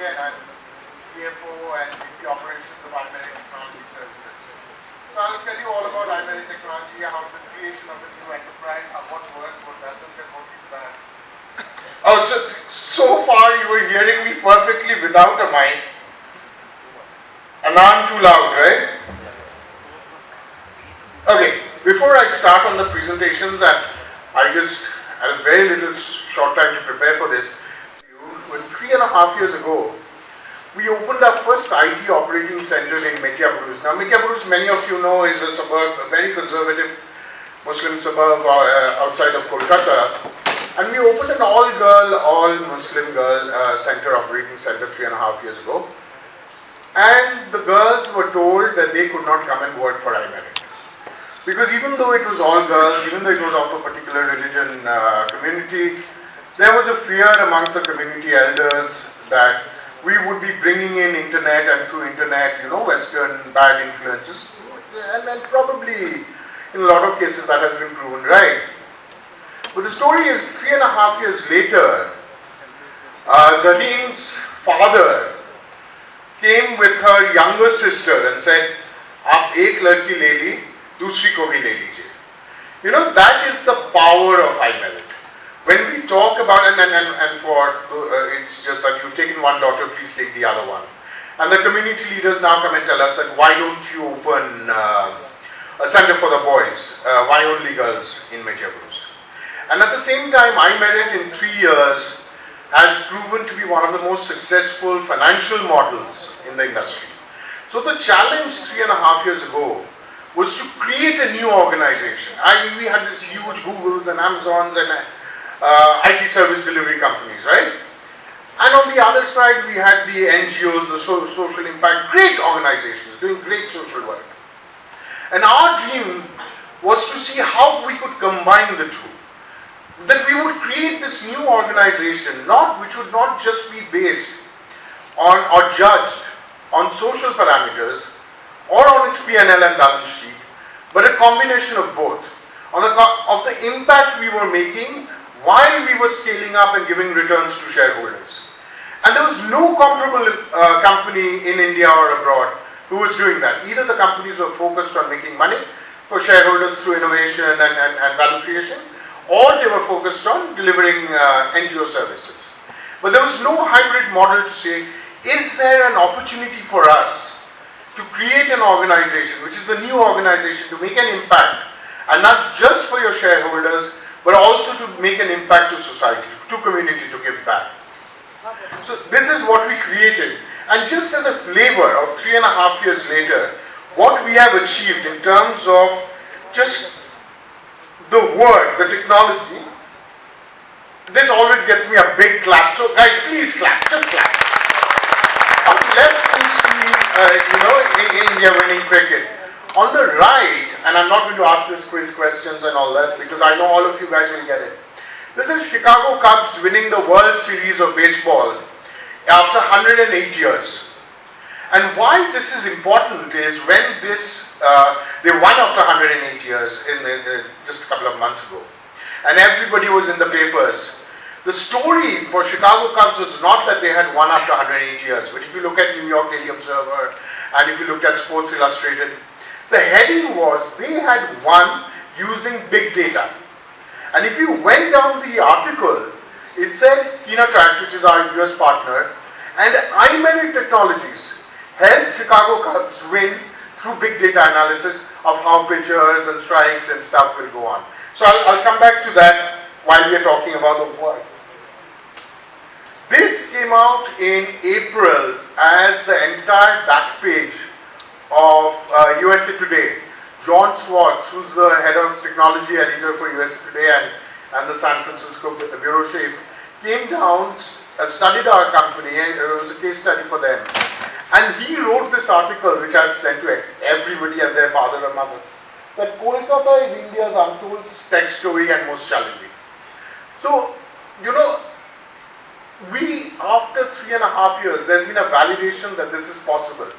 and I'm CFO and VP Operations of iMerit Technology Services. So I'll tell you all about iMerit Technology, how the creation of a new enterprise, how what works, what doesn't, and what we've done. Oh, so far you were hearing me perfectly without a mic. And now I'm too loud, right? Okay, before I start on the presentations, and I just had a very little short time to prepare for this. 3.5 years ago, we opened our first IT operating center in Metiabruz. Now, Metiabruz, many of you know, is a suburb, a very conservative Muslim suburb outside of Kolkata. And we opened an all-girl, all-Muslim girl center, operating center 3.5 years ago. And the girls were told that they could not come and work for iMerit. Because even though it was all girls, even though it was of a particular religion community, there was a fear amongst the community elders that we would be bringing in internet, and through internet, Western bad influences. And probably in a lot of cases that has been proven right. But the story is 3.5 years later, Zarin's father came with her younger sister and said, "Aap ek ladki le li, dusri ko bhi le lijiye." That is the power of iMerit. When we talk about, it's just that you've taken one daughter, please take the other one. And the community leaders now come and tell us that why don't you open a center for the boys? Why only girls in Metiabruz? And at the same time, iMerit in 3 years has proven to be one of the most successful financial models in the industry. So the challenge 3.5 years ago was to create a new organization. We had this huge Googles and Amazons and IT service delivery companies, right? And on the other side, we had the NGOs, the social impact, great organizations doing great social work. And our dream was to see how we could combine the two. That we would create this new organization, which would not just be based on or judged on social parameters or on its P&L and balance sheet, but a combination of both, of the impact we were making while we were scaling up and giving returns to shareholders. And there was no comparable company in India or abroad who was doing that. Either the companies were focused on making money for shareholders through innovation and value creation, or they were focused on delivering NGO services. But there was no hybrid model to say, is there an opportunity for us to create an organization, which is the new organization, to make an impact, and not just for your shareholders, but also to make an impact to society, to community, to give back. So this is what we created. And just as a flavor of 3.5 years later, what we have achieved in terms of just the word, the technology, this always gets me a big clap. So guys, please clap, just clap. On the left you see, India winning cricket. On the right, and I'm not going to ask this quiz questions and all that because I know all of you guys will get it. This is Chicago Cubs winning the World Series of baseball after 108 years. And why this is important is when they won after 108 years just a couple of months ago. And everybody was in the papers. The story for Chicago Cubs was not that they had won after 108 years, but if you look at New York Daily Observer and if you looked at Sports Illustrated, the heading was they had won using big data. And if you went down the article, it said Kinatrax, which is our US partner, and iMerit Technologies helped Chicago Cubs win through big data analysis of how pitchers and strikes and stuff will go on. So I'll come back to that while we are talking about the work. This came out in April as the entire back page of USA Today. John Swartz, who's the head of technology editor for USA Today and the San Francisco bureau chief, came down, studied our company, and it was a case study for them. And he wrote this article, which I've sent to everybody and their father and mother, that Kolkata is India's untold tech story and most challenging. So, after 3.5 years, there's been a validation that this is possible.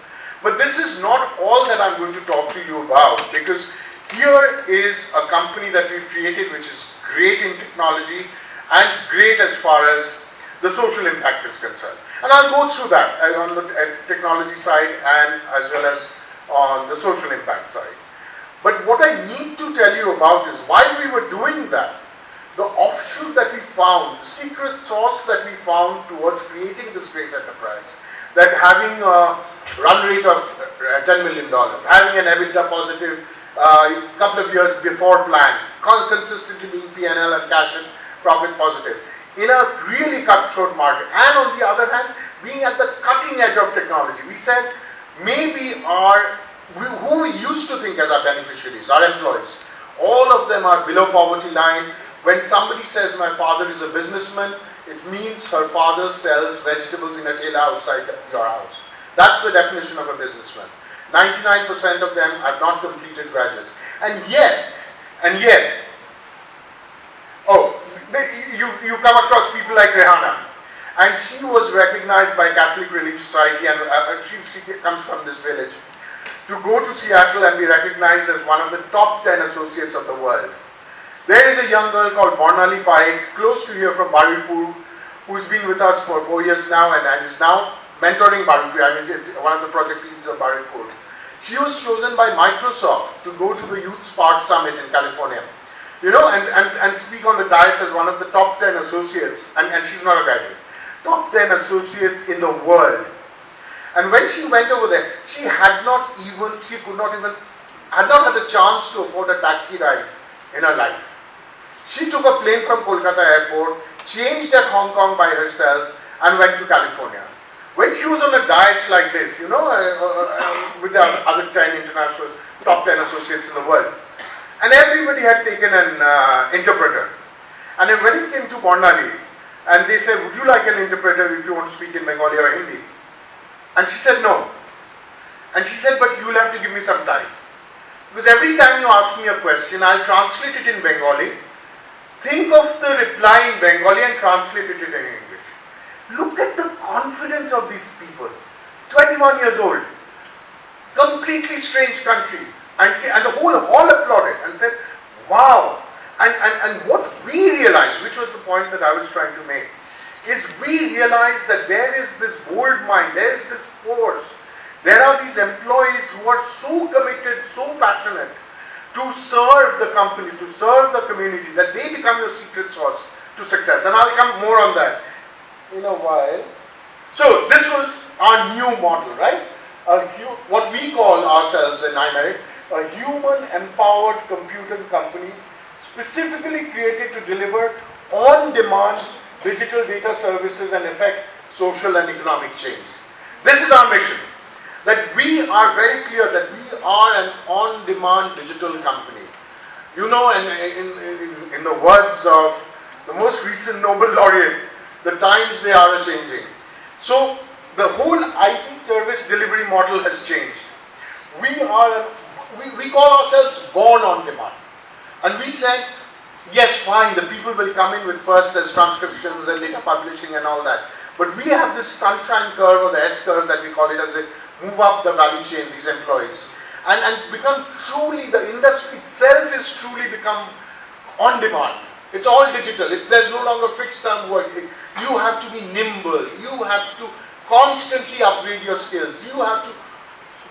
But this is not all that I'm going to talk to you about, because here is a company that we've created which is great in technology and great as far as the social impact is concerned. And I'll go through that on the technology side and as well as on the social impact side. But what I need to tell you about is while we were doing that, the offshoot that we found, the secret sauce that we found towards creating this great enterprise, that having a run rate of $10 million, having an EBITDA positive couple of years before plan, consistently being P&L and cash and profit positive, in a really cutthroat market, and on the other hand, being at the cutting edge of technology. We said maybe who we used to think as our beneficiaries, our employees, all of them are below poverty line. When somebody says my father is a businessman, it means her father sells vegetables in a tela outside your house. That's the definition of a businessman. 99% of them are not completed graduates. And yet, you come across people like Rehanna, and she was recognized by Catholic Relief Society, and she comes from this village, to go to Seattle and be recognized as one of the top 10 associates of the world. There is a young girl called Bornali Pai, close to here from Baripur, who's been with us for 4 years now and is now mentoring Baripur. I mean, it's one of the project leads of Baripur. She was chosen by Microsoft to go to the Youth Spark Summit in California, and speak on the dais as one of the top 10 associates, and she's not a graduate, top 10 associates in the world. And when she went over there, she had not had a chance to afford a taxi ride in her life. She took a plane from Kolkata airport, changed at Hong Kong by herself, and went to California. When she was on a dais like this, with the other 10 international top 10 associates in the world, and everybody had taken an interpreter. And then when it came to Bornali, and they said, would you like an interpreter if you want to speak in Bengali or Hindi? And she said no. And she said, but you will have to give me some time. Because every time you ask me a question, I'll translate it in Bengali. Think of the reply in Bengali and translate it in English. Look at the confidence of these people. 21 years old. Completely strange country. And the whole hall applauded and said, wow. And what we realized, which was the point that I was trying to make, is we realized that there is this gold mine, there is this force. There are these employees who are so committed, so passionate to serve the company, to serve the community, that they become your secret sauce to success. And I'll come more on that in a while. So this was our new model, right? What we call ourselves in iMerit, a human-empowered computer company specifically created to deliver on-demand digital data services and effect social and economic change. This is our mission. That we are very clear that we are an on-demand digital company. And in the words of the most recent Nobel laureate, the times they are changing. So the whole IT service delivery model has changed. We call ourselves born on demand. And we said, yes, fine, the people will come in with first as transcriptions and data publishing and all that. But we have this sunshine curve or the S curve that we call it, as it move up the value chain, these employees. And become truly, the industry itself is truly become on demand. It's all digital. There's no longer fixed term work. You have to be nimble. You have to constantly upgrade your skills. You have to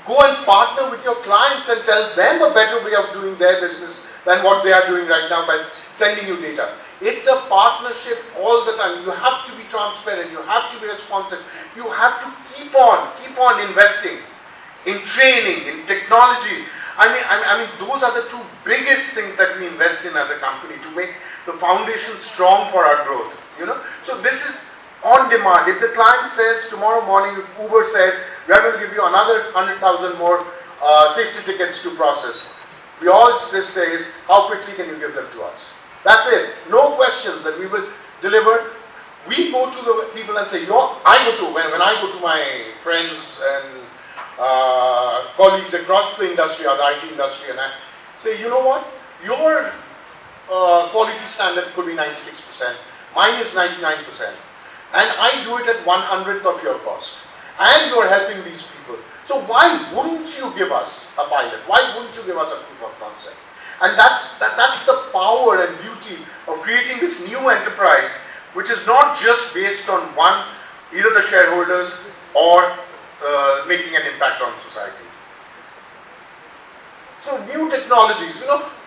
go and partner with your clients and tell them a better way of doing their business than what they are doing right now by sending you data. It's a partnership all the time. You have to be transparent. You have to be responsive. You have to keep on investing in training, in technology. I mean, those are the two biggest things that we invest in as a company to make the foundation strong for our growth. So this is on demand. If the client says tomorrow morning, if Uber says we are going to give you another 100,000 more safety tickets to process, we all just say is, how quickly can you give them to us? That's it. No questions that we will deliver. We go to the people and say, when I go to my friends and colleagues across the industry or the IT industry, and I say, you know what? Your quality standard could be 96%. Mine is 99%. And I do it at 1/100th of your cost. And you're helping these people. So why wouldn't you give us a pilot? Why wouldn't you give us a proof of concept? And that's the power and beauty of creating this new enterprise which is not just based on one, either the shareholders or making an impact on society. So new technologies,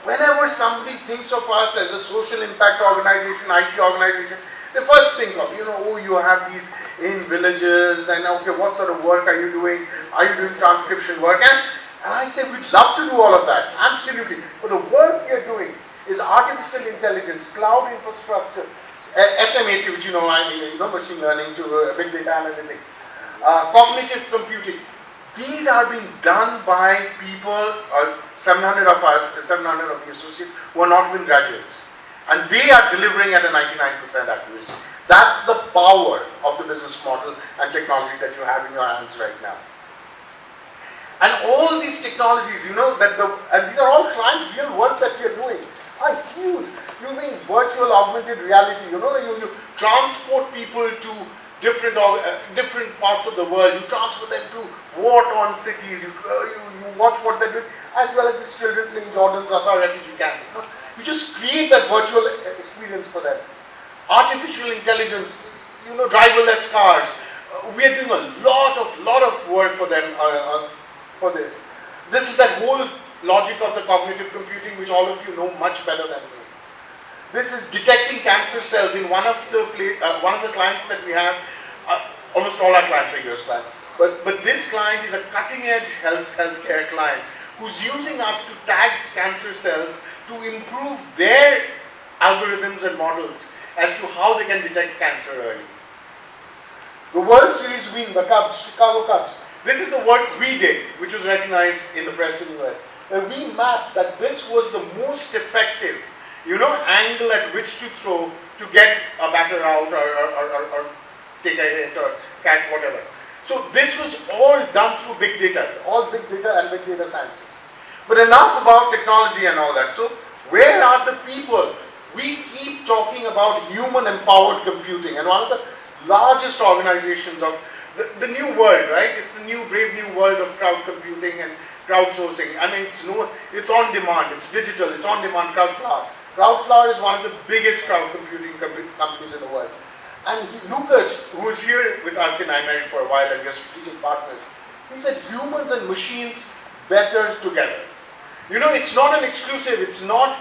whenever somebody thinks of us as a social impact organization, IT organization, they first think of, oh, you have these in villages, and okay, what sort of work are you doing? Are you doing transcription work? And I say, we'd love to do all of that, absolutely. But the work we are doing is artificial intelligence, cloud infrastructure, SMAC, which machine learning to big data analytics, cognitive computing. These are being done by people, 700 of us, 700 of the associates, who are not even graduates. And they are delivering at a 99% accuracy. That's the power of the business model and technology that you have in your hands right now. And all these technologies, and these are all clients' real work that you're doing, are huge. You mean virtual augmented reality, you transport people to different parts of the world, you transfer them to war-torn cities, you watch what they're doing, as well as these children playing Jordan's Atta refugee camp. You just create that virtual experience for them. Artificial intelligence, driverless cars. We are doing a lot of work for them for this. This is that whole logic of the cognitive computing, which all of you know much better than me. This is detecting cancer cells in one of the clients that we have. Almost all our clients are US clients, but this client is a cutting-edge healthcare client who's using us to tag cancer cells to improve their algorithms and models as to how they can detect cancer early. The World Series win, the Cubs, Chicago Cubs. This is the work we did, which was recognized in the press in the US. Where we mapped that this was the most effective, angle at which to throw to get a batter out or take a hit or catch whatever. So this was all done through big data, all big data and big data sciences. But enough about technology and all that. So where are the people? We keep talking about human empowered computing, and one of the largest organizations of the new world, right? It's a new, brave new world of cloud computing and crowdsourcing. I mean, it's on demand, it's digital, it's on demand. Crowdflower is one of the biggest cloud computing companies in the world. And Lucas, who is here with us in iMerit for a while and we are strategic partners, he said humans and machines better together. It's not an exclusive, it's not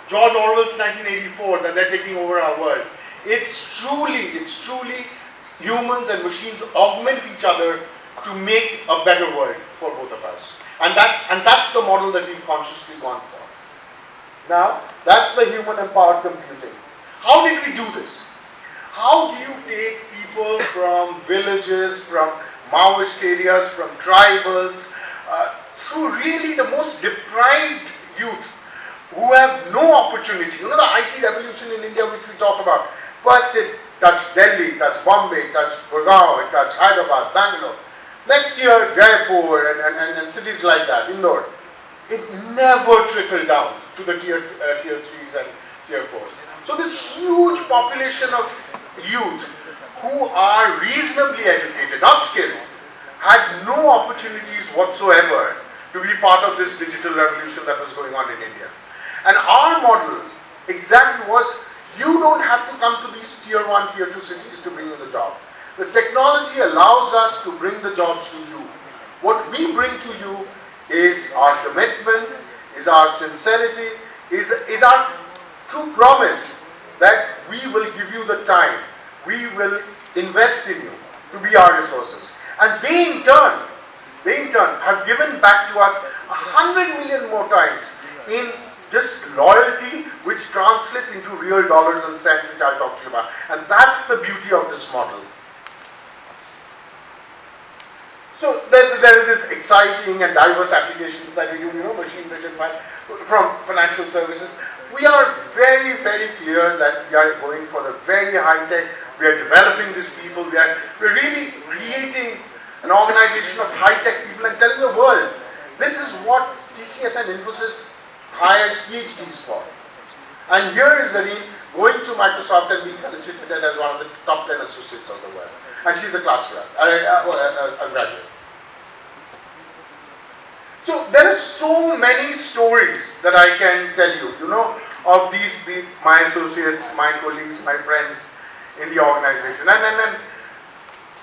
George Orwell's 1984 that they're taking over our world. It's truly humans and machines augment each other to make a better world for both of us. And that's the model that we've consciously gone for. Now, that's the human empowered computing. How did we do this? How do you take people from villages, from Maoist areas, from tribals, through really the most deprived youth who have no opportunity? The IT revolution in India which we talk about. First it touched Delhi, touched Bombay, touched Gurgaon, it touched Hyderabad, Bangalore. Next year, Jaipur and cities like that, Indore. It never trickled down to the tier 3s and tier 4s. So this huge population of youth who are reasonably educated, not skilled, had no opportunities whatsoever to be part of this digital revolution that was going on in India. And our model exactly was, you don't have to come to these tier 1, tier 2 cities to bring in the job. The technology allows us to bring the jobs to you. What we bring to you is our commitment, is our sincerity, is our true promise that we will give you the time, we will invest in you to be our resources. And they in turn have given back to us 100 million more times in just loyalty, which translates into real dollars and cents, which I'll talk to you about. And that's the beauty of this model. So there is this exciting and diverse applications that we do, machine vision from financial services. We are very, very clear that we are going for the very high tech. We are developing these people. We're really creating an organization of high tech people and telling the world, this is what TCS and Infosys hires PhDs for. And here is Zareen going to Microsoft and being felicitated as one of the top 10 associates of the world. And she's a class rep, a graduate. So there are so many stories that I can tell you, of my associates, my colleagues, my friends in the organization. And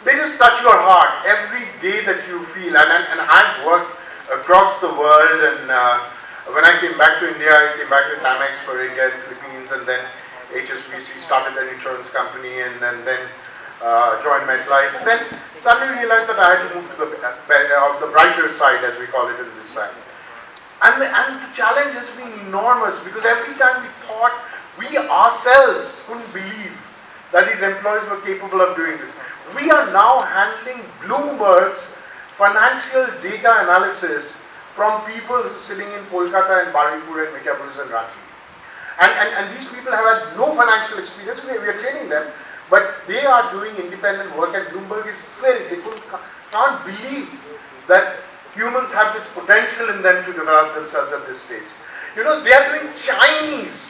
they just touch your heart every day that you feel. And I've worked across the world, and when I came back to India, I came back to Timex for India and Philippines, and then HSBC started their insurance company, and then joined MetLife. Then suddenly realized that I had to move to the brighter side, as we call it in this time. And the challenge has been enormous, because every time we thought, we ourselves couldn't believe that these employees were capable of doing this. We are now handling Bloomberg's financial data analysis from people sitting in Kolkata and Baripur and Mityapuris and Ranchi. And these people have had no financial experience. We are training them, but they are doing independent work, and Bloomberg is thrilled. They can't believe that humans have this potential in them to develop themselves at this stage. You know, they are doing Chinese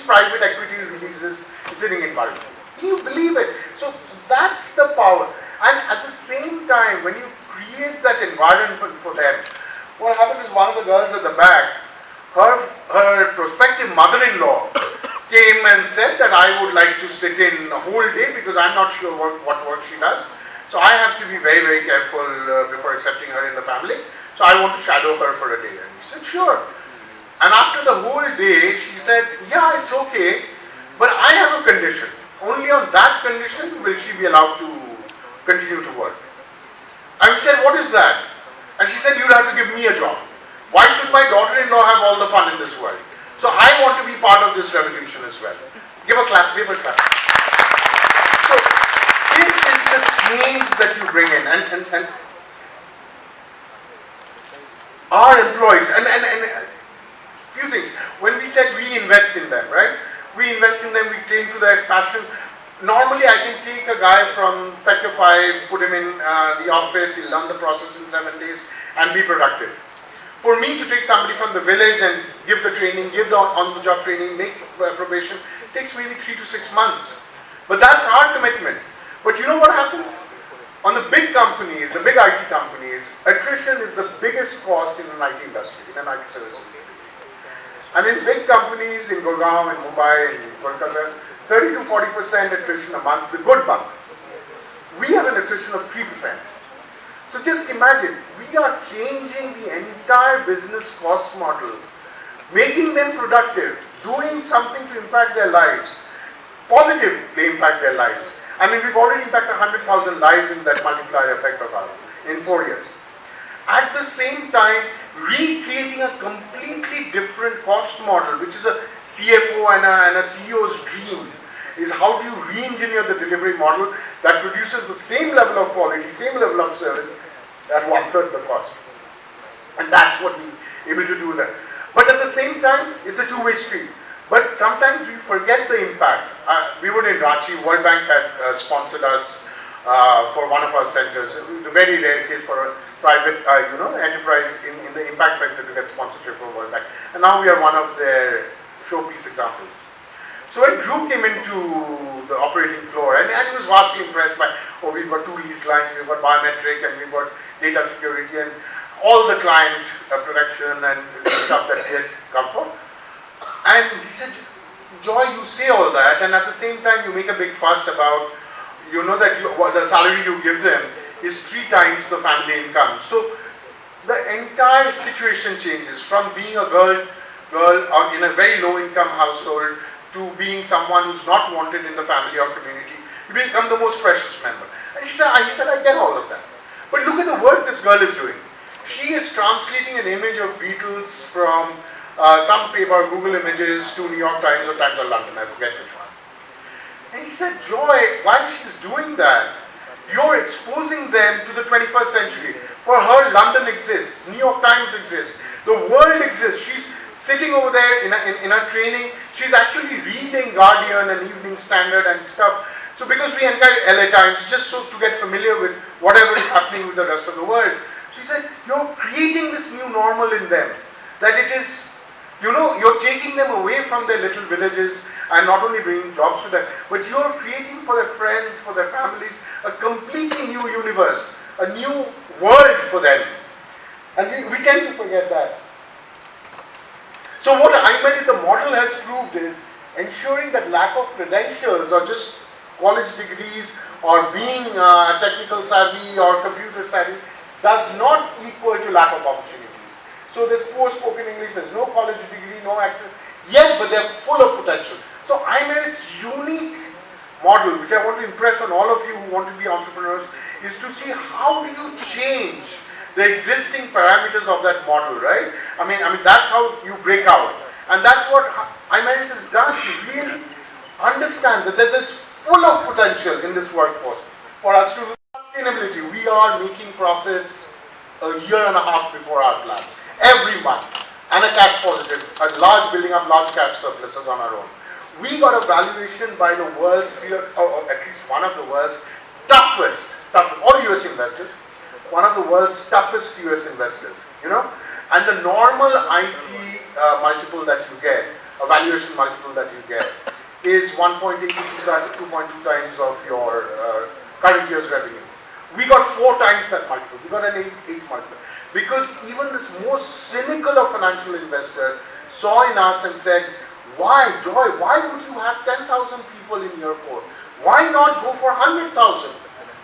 private equity releases sitting in Baripur. Can you believe it? So that's the power. And at the same time, when you create that environment for them, what happened is, one of the girls at the back, her prospective mother-in-law came and said that I would like to sit in a whole day because I'm not sure what work she does. So I have to be very, very careful before accepting her in the family. So I want to shadow her for a day. And he said, sure. And after the whole day, she said, yeah, it's okay, but I have a condition. Only on that condition will she be allowed to continue to work. And we said, what is that? And she said, you'll have to give me a job. Why should my daughter-in-law have all the fun in this world? So I want to be part of this revolution as well. Give a clap, give a clap. So this is the change that you bring in. And our employees, and a few things. When we said we invest in them, right? We invest in them, we train to their passion. Normally I can take a guy from Sector 5, put him in the office, he'll learn the process in 7 days and be productive. For me to take somebody from the village and give the training, give the on-the-job training, make probation, takes maybe 3 to 6 months. But that's our commitment. But you know what happens? On the big companies, the big IT companies, attrition is the biggest cost in an IT industry, in an IT services. And in big companies in Gurgaon, in Mumbai, in Kolkata, 30 to 40% attrition a month is a good bump. We have an attrition of 3%. So just imagine, we are changing the entire business cost model, making them productive, doing something to impact their lives, positively impact their lives. I mean, we've already impacted 100,000 lives in that multiplier effect of ours in 4 years. At the same time, recreating a completely different cost model, which is a CFO and a CEO's dream, is how do you re-engineer the delivery model that produces the same level of quality, same level of service at 1/3 the cost. And that's what we're able to do there. But at the same time, it's a two-way street. But sometimes we forget the impact. We were in Ranchi, World Bank had sponsored us for one of our centers. It was a very rare case for a private enterprise in the impact sector to get sponsorship from World Bank. And now we are one of their showpiece examples. So when Drew came into the operating floor, and he was vastly impressed by, we've got 2 lease lines, we've got biometric, and we've got data security, and all the client protection and stuff that he had come for. And he said, Joy, you say all that, and at the same time you make a big fuss about, that the salary you give them is 3 times the family income. So the entire situation changes from being a girl in a very low income household to being someone who's not wanted in the family or community. You become the most precious member. And he said, I get all of that. But look at the work this girl is doing. She is translating an image of Beatles from some paper, Google Images, to New York Times or Times of London, I forget which one. And he said, Joy, while she's doing that, you're exposing them to the 21st century. For her, London exists, New York Times exists, the world exists. She's sitting over there in her training, she's actually reading Guardian and Evening Standard and stuff. So because we encourage LA Times, just so to get familiar with whatever is happening with the rest of the world. She said, you're creating this new normal in them. That it is, you're taking them away from their little villages and not only bringing jobs to them, but you're creating for their friends, for their families, a completely new universe, a new world for them. And we tend to forget that. So what I meant the model has proved is ensuring that lack of credentials or just college degrees or being technical savvy or computer savvy does not equal to lack of opportunities. So there's poor spoken English, there's no college degree, no access, yet but they're full of potential. So iMerit's unique model, which I want to impress on all of you who want to be entrepreneurs, is to see how do you change the existing parameters of that model, right? I mean that's how you break out. And that's what iMerit has done to really understand that there's full of potential in this workforce for us to do sustainability. We are making profits a year and a half before our plan, every month, and a cash positive, building up large cash surpluses on our own. We got a valuation by the world's, or at least one of the world's toughest, all US investors, one of the world's toughest US investors, you know, and the normal IT multiple that you get, a valuation multiple that you get, is 1.8 to 2.2 times of your current year's revenue. We got 4 times that multiple. We got an 8 multiple. Because even this most cynical of financial investor saw in us and said, why, Joy, why would you have 10,000 people in your force? Why not go for 100,000?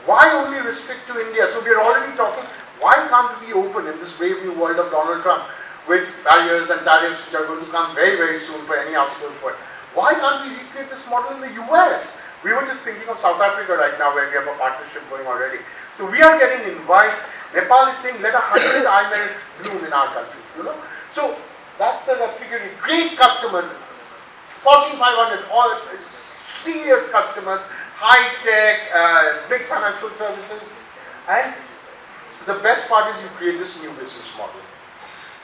Why only restrict to India? So we're already talking, why can't we be open in this brave new world of Donald Trump with barriers and tariffs which are going to come very, very soon for any outsourced work? Why can't we recreate this model in the US? We were just thinking of South Africa right now where we have a partnership going already. So we are getting invites. Nepal is saying, let 100 iMerit bloom in our country, you know. So that's the replicating. Great customers, Fortune 500, all serious customers, high tech, big financial services. And the best part is you create this new business model.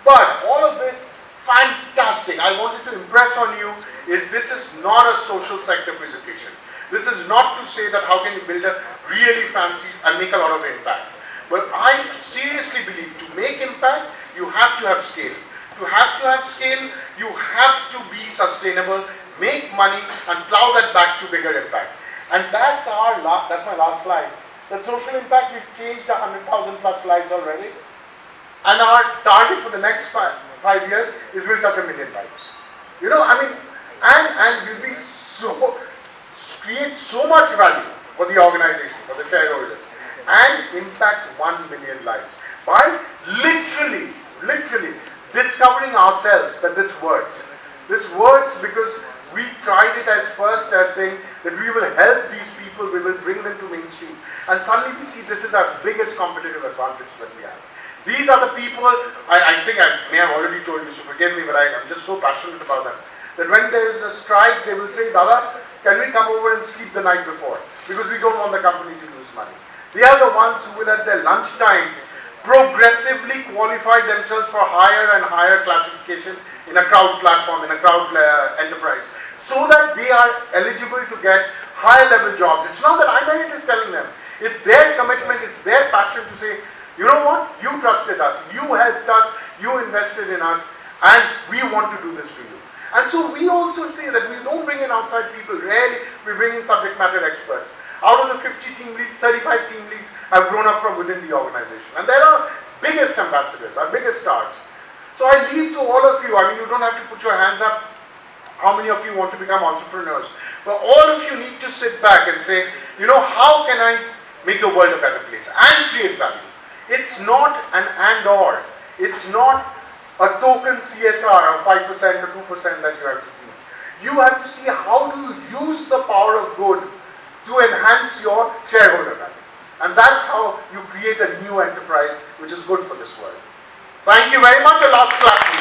But all of this, fantastic. I wanted to impress on you is this is not a social sector presentation. This is not to say that how can you build a really fancy and make a lot of impact. But I seriously believe to make impact, you have to have scale. To have scale, you have to be sustainable, make money, and plow that back to bigger impact. And that's my last slide. The social impact, we've changed 100,000 plus lives already. And our target for the next 5 years is we'll touch 1 million lives. You know, I mean, and we'll be create so much value for the organization, for the shareholders, and impact 1 million lives by literally discovering ourselves that this works. This works because we tried it as saying that we will help these people, we will bring them to mainstream, and suddenly we see this is our biggest competitive advantage that we have. These are the people, I think I may have already told you, so forgive me, but I'm just so passionate about them, that when there is a strike, they will say, Dada, can we come over and sleep the night before? Because we don't want the company to lose money. They are the ones who will at their lunchtime progressively qualify themselves for higher and higher classification in a crowd platform, in a crowd enterprise, so that they are eligible to get higher level jobs. It's not that iMerit is telling them. It's their commitment, it's their passion to say, you know what, you trusted us, you helped us, you invested in us, and we want to do this to you. And so we also say that we don't bring in outside people, rarely we bring in subject matter experts. Out of the 50 team leads, 35 team leads have grown up from within the organization. And they're our biggest ambassadors, our biggest stars. So I leave to all of you, I mean, you don't have to put your hands up how many of you want to become entrepreneurs. But all of you need to sit back and say, you know, how can I make the world a better place and create value? It's not an and or. It's not a token CSR of 5% or 2% that you have to do. You have to see how do you use the power of good to enhance your shareholder value. And that's how you create a new enterprise which is good for this world. Thank you very much. A last clap.